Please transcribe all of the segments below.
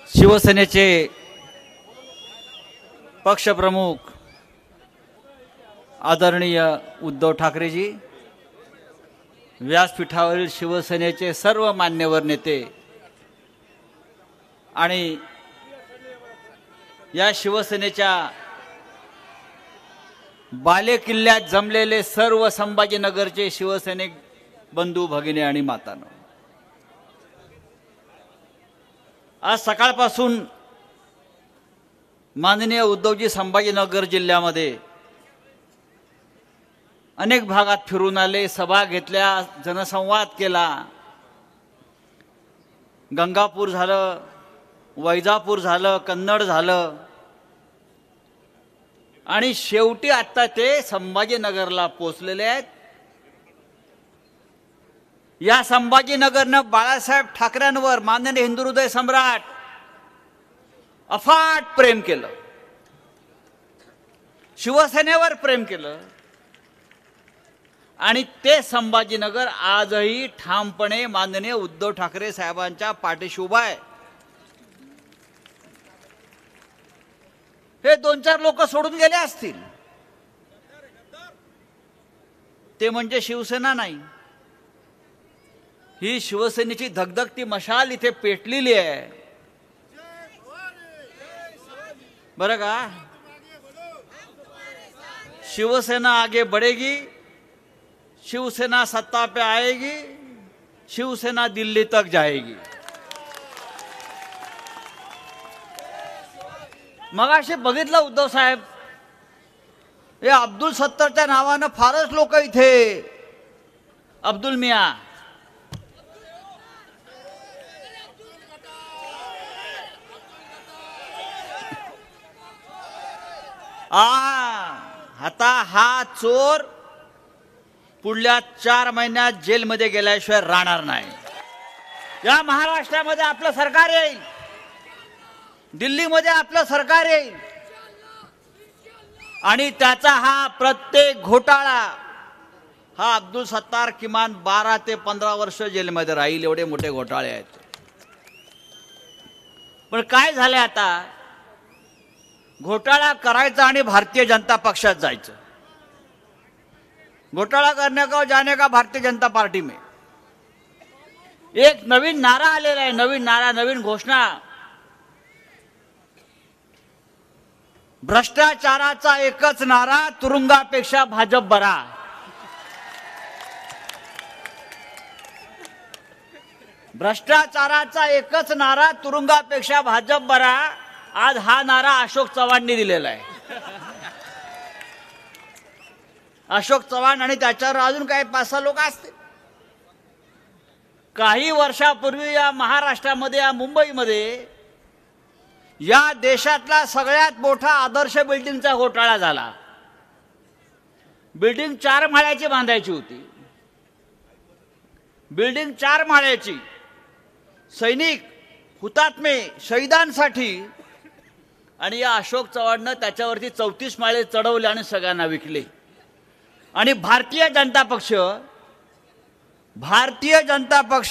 शिवसेनेचे पक्षप्रमुख आदरणीय उद्धव ठाकरेजी, व्यासपीठावरील शिवसेनेचे सर्व मान्यवर नेते आणि या शिवसेनेच्या बालेकिल्ल्यात जमलेले सर्व संभाजीनगरचे शिवसैनिक बंधू भगिनी आणि मातांनो, आज सकाळपासून माननीय उद्धवजी संभाजीनगर जिल्ह्यामध्ये अनेक भागात फिरून आले, सभा घेतल्या, जनसंवाद केला. गंगापूर झालं, वैजापूर झालं, कन्नड झालं आणि शेवटी आता ते संभाजीनगरला पोचलेले आहेत. या संभाजीनगरनं बाळासाहेब ठाकरेंवर, माननीय हिंदुहृदय सम्राट, अफाट प्रेम केलं, शिवसेनेवर प्रेम केलं आणि ते संभाजीनगर आजही ठामपणे माननीय उद्धव ठाकरे साहेबांच्या पाठीशी उभा आहे. हे 2-4 लोक सोडून गेले असतील, ते म्हणजे शिवसेना नाही. ही शिवसेनेची धगधगती मशाल इथे पेटलेली आहे बरं का. शिवसेना आगे बढ़ेगी, शिवसेना सत्ता पे आएगी, शिवसेना दिल्ली तक जाएगी. मगाशी बघितलं उद्धव साहेब, हे अब्दुल सत्तारच्या नावानं फारच लोक इथे, अब्दुल मिया, आता हा चोर पुढल्या 4 महिन्यात जेलमध्ये गेल्याशिवाय राहणार नाही. या महाराष्ट्रामध्ये आपलं सरकार येईल, दिल्लीमध्ये आपलं सरकार येईल आणि त्याचा हा प्रत्येक घोटाळा, हा अब्दुल सत्तार किमान 12 ते 15 वर्ष जेलमध्ये राहील. एवढे मोठे घोटाळे आहेत. पण काय झाले, आता घोटाळा करायचा आणि भारतीय जनता पक्षात जायचं. घोटाळा करने का जाने का भारतीय जनता पार्टी में. एक नवीन नारा आलेला आहे, नवीन नारा, नवीन घोषणा, भ्रष्टाचाराचा एकच नारा, तुरुंगापेक्षा भाजप बरा. भ्रष्टाचाराचा एकच नारा, तुरुंगापेक्षा भाजप बरा. आज हा नारा अशोक चव्हाणांनी दिलेला आहे. अशोक चव्हाण आणि त्याच्यावर अजून काही 5-6 लोक असतील. काही वर्षापूर्वी या महाराष्ट्रामध्ये, या मुंबईमध्ये, या देशातला सगळ्यात मोठा आदर्श बिल्डिंगचा घोटाळा झाला. बिल्डिंग 4 माळ्याची बांधायची होती, बिल्डिंग 4 माळ्याची, सैनिक, हुतात्मे, शहीदांसाठी, आणि या अशोक चव्हाणनं त्याच्यावरती 34 माळे चढवले आणि सगळ्यांना विकले. आणि भारतीय जनता पक्ष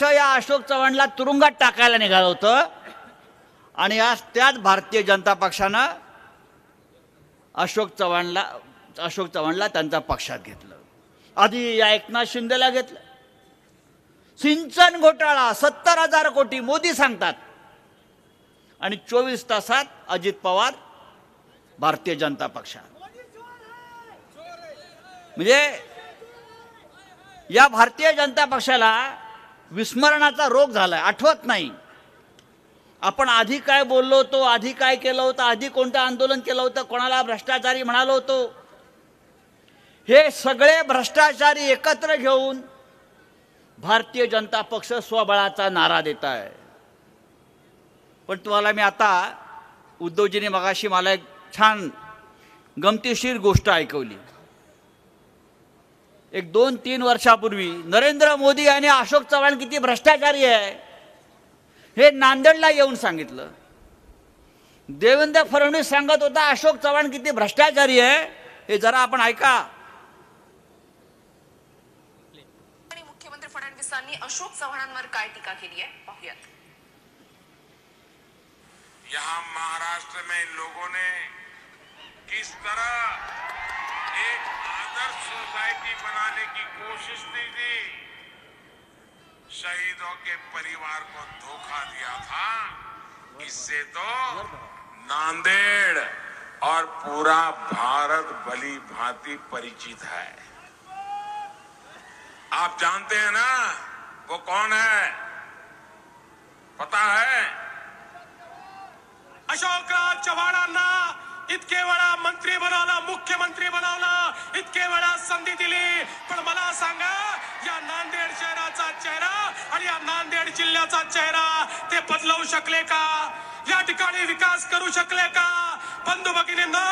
या अशोक चव्हाणला तुरुंगात टाकायला निघालं होतं. आणि आज त्याच भारतीय जनता पक्षानं अशोक चव्हाणला त्यांच्या पक्षात घेतलं. आधी या एकनाथ शिंदेला घेतलं. सिंचन घोटाळा 70,000 कोटी मोदी सांगतात आणि 24 तासात अजित पवार भारतीय जनता पक्षात. म्हणजे या भारतीय जनता पक्षाला विस्मरणाचा रोग झालाय, आठवत नाही आपण आधी काय बोललो होतो, आधी काय केलं होतं, आधी कोणतं आंदोलन केलं होतं, कोणाला भ्रष्टाचारी म्हणालो होतो. हे सगळे भ्रष्टाचारी एकत्र घेऊन भारतीय जनता पक्ष स्वबळाचा नारा देत आहे. पण तुम्हाला मी आता, उद्धवजीने मगाशी मला एक छान गमतीशीर गोष्ट ऐकवली. एक 2-3 वर्षापूर्वी नरेंद्र मोदी आणि अशोक चव्हाण किती भ्रष्टाचारी आहे हे नांदेडला येऊन सांगितलं. देवेंद्र फडणवीस सांगत होता अशोक चव्हाण किती भ्रष्टाचारी आहे, हे जरा आपण ऐका. मुख्यमंत्री फडणवीसांनी अशोक चव्हाणांवर काय टीका केली आहे पाहूयात. यहाँ महाराष्ट्र में इन लोगों ने किस तरह एक आदर्श सोसाइटी बनाने की कोशिश की थी, शहीदों के परिवार को धोखा दिया था। इससे तो नांदेड़ और पूरा भारत भली भांति परिचित है। आप जानते हैं ना वो कौन है? पता है? अशोकराव चव्हाणांना इतके वेळा मंत्री बनवलं, मुख्यमंत्री बनवलं, इतके वेळा संधी दिली, पण मला सांगा या नांदेड शहराचा चेहरा आणि या नांदेड जिल्ह्याचा चेहरा ते बदलवू शकले का? या ठिकाणी विकास करू शकले का? बंधू भगिनींनो,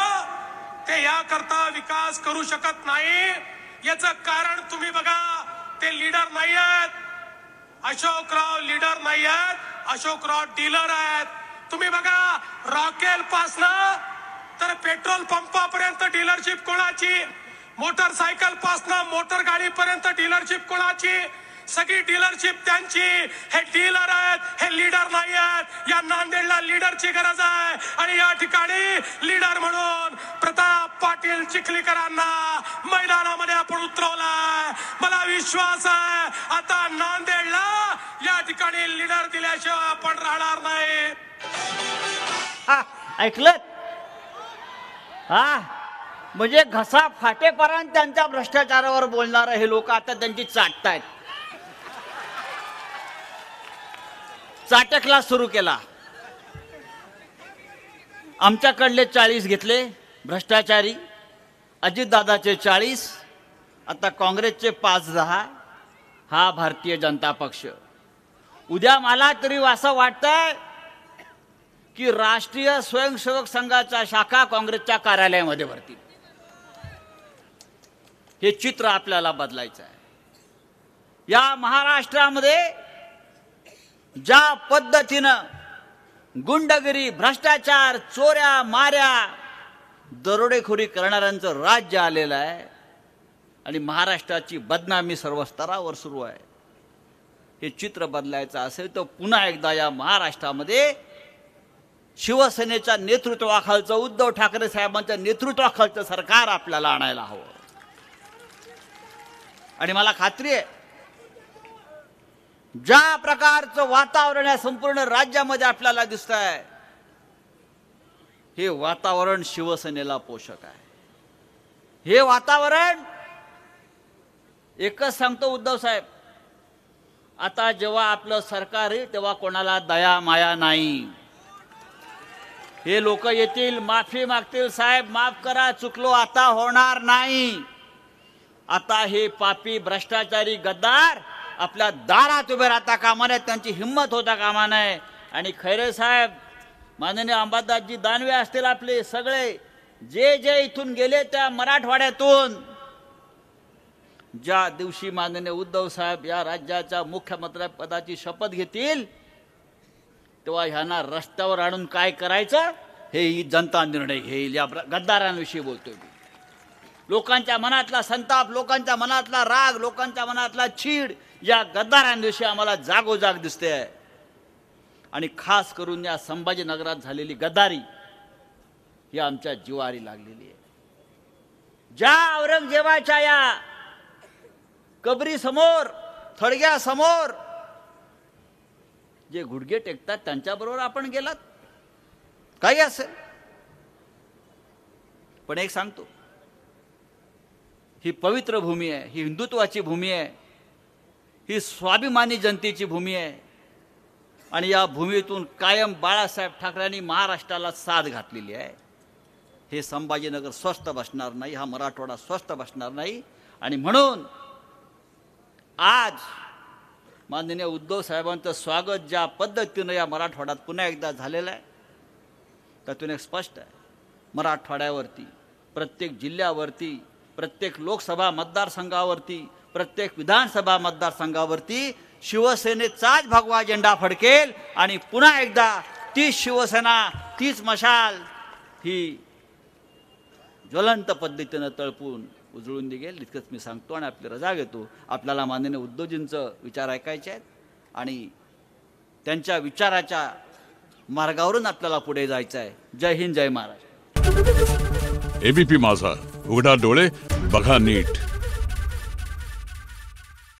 ते याकरता विकास करू शकत नाही याचं कारण तुम्ही बघा, ते लीडर नाही आहेत. अशोकराव लीडर नाही आहेत, अशोकराव डीलर आहेत. तुम्ही बघा, रॉकेल पासनं तर पेट्रोल पंपापर्यंत डीलरशिप कोणाची, मोटरसायकल पासनं मोटर गाडीपर्यंत डीलरशिप कोणाची, सगळी डीलरशिप त्यांची. हे डीलर आहेत, हे लीडर नाही आहेत. या नांदेडला लीडरची गरज आहे आणि या ठिकाणी लीडर म्हणून प्रताप पाटील चिखलीकरांना मैदानामध्ये आपण उतरवलाय. मला विश्वास आहे आता नांदेडला या ठिकाणी लीडर दिल्याशिवाय आपण राहणार नाही. ऐकलं? म्हणजे घसा फाटेपर्यंत त्यांच्या भ्रष्टाचारावर बोलणारे हे लोक आता त्यांची चाटतायत. चाटकला सुरू केला. आमच्याकडले 40 घेतले भ्रष्टाचारी, अजितदादाचे 40, आता काँग्रेसचे 5-10, हा भारतीय जनता पक्ष. उद्या मला तरी असं वाटतंय की राष्ट्रीय स्वयंसेवक संघाच्या शाखा काँग्रेसच्या कार्यालयामध्ये भरतील. हे चित्र आपल्याला बदलायचं आहे. या महाराष्ट्रामध्ये ज्या पद्धतीनं गुंडगिरी, भ्रष्टाचार, चोऱ्या माऱ्या, दरोडेखोरी करणाऱ्यांचं राज्य आलेलं आहे आणि महाराष्ट्राची बदनामी सर्व स्तरावर सुरू आहे. हे चित्र बदलायचं असेल तर पुन्हा एकदा या महाराष्ट्रामध्ये शिवसेनेच्या नेतृत्वाखालचं, उद्धव ठाकरे साहेबांच्या नेतृत्वाखालचं सरकार आपल्याला आणायला हवं. आणि मला खात्री आहे ज्या प्रकारचं वातावरण या संपूर्ण राज्यामध्ये आपल्याला दिसत आहे, हे वातावरण शिवसेनेला पोषक आहे. हे वातावरण, एकच सांगतो उद्धव साहेब, आता जेव्हा आपलं सरकार येईल तेव्हा कोणाला दया माया नाही. हे लोक येतील, माफी मागतील, साहेब माफ करा, चुकलो, आता होणार नाही. आता हे पापी भ्रष्टाचारी गद्दार आपल्या दारात उभे राहता कामा नये, त्यांची हिंमत होता कामा नये. आणि खैरे साहेब, माननीय अंबादासजी दानवे असतील, आपले सगळे जे जे इथून गेले त्या मराठवाड्यातून, ज्या दिवशी माननीय उद्धव साहेब या राज्याच्या मुख्यमंत्री पदाची शपथ घेतील तेव्हा ह्यांना रस्त्यावर आणून काय करायचं हे ही जनता निर्णय घेईल. या गद्दारांविषयी बोलतोय मी. लोकांच्या मनातला संताप, लोकांच्या मनातला राग, लोकांच्या मनातला चीड या गद्दारांविषयी आम्हाला जागोजाग दिसते आहे. आणि खास करून या संभाजीनगरात झालेली गद्दारी ही आमच्या जिवारी लागलेली आहे. ज्या औरंगजेबाच्या या कबरी समोर, थडग्या समोर जे गुडघे टेकतात त्यांच्याबरोबर आपण गेलात, काही असेल. पण एक सांगतो, ही पवित्र भूमी आहे, ही हिंदुत्वाची भूमी आहे, ही स्वाभिमानी जनतेची भूमी आहे. आणि या भूमीतून कायम बाळासाहेब ठाकरेंनी महाराष्ट्राला साथ घातलेली आहे. हे संभाजीनगर स्वस्थ बसणार नाही, हा मराठवाडा स्वस्थ बसणार नाही. आणि म्हणून आज माननीय उद्धव साहेबांचं स्वागत ज्या पद्धतीनं या मराठवाड्यात पुन्हा एकदा झालेलं आहे, त्यातून एक स्पष्ट आहे, मराठवाड्यावरती, प्रत्येक जिल्ह्यावरती, प्रत्येक लोकसभा मतदारसंघावरती, प्रत्येक विधानसभा मतदारसंघावरती शिवसेनेचाच भगवा झेंडा फडकेल. आणि पुन्हा एकदा तीच शिवसेना, तीच मशाल ही ज्वलंत पद्धतीनं तळपून उजळून निघेल. इतकंच मी सांगतो आणि आपली रजा घेतो. आपल्याला माननीय उद्धवजींचं विचार ऐकायचे आहेत आणि त्यांच्या विचाराच्या मार्गावरून आपल्याला पुढे जायचं आहे. जय हिंद, जय महाराष्ट्र. एबीपी माझा, उघडा डोळे बघा नीट.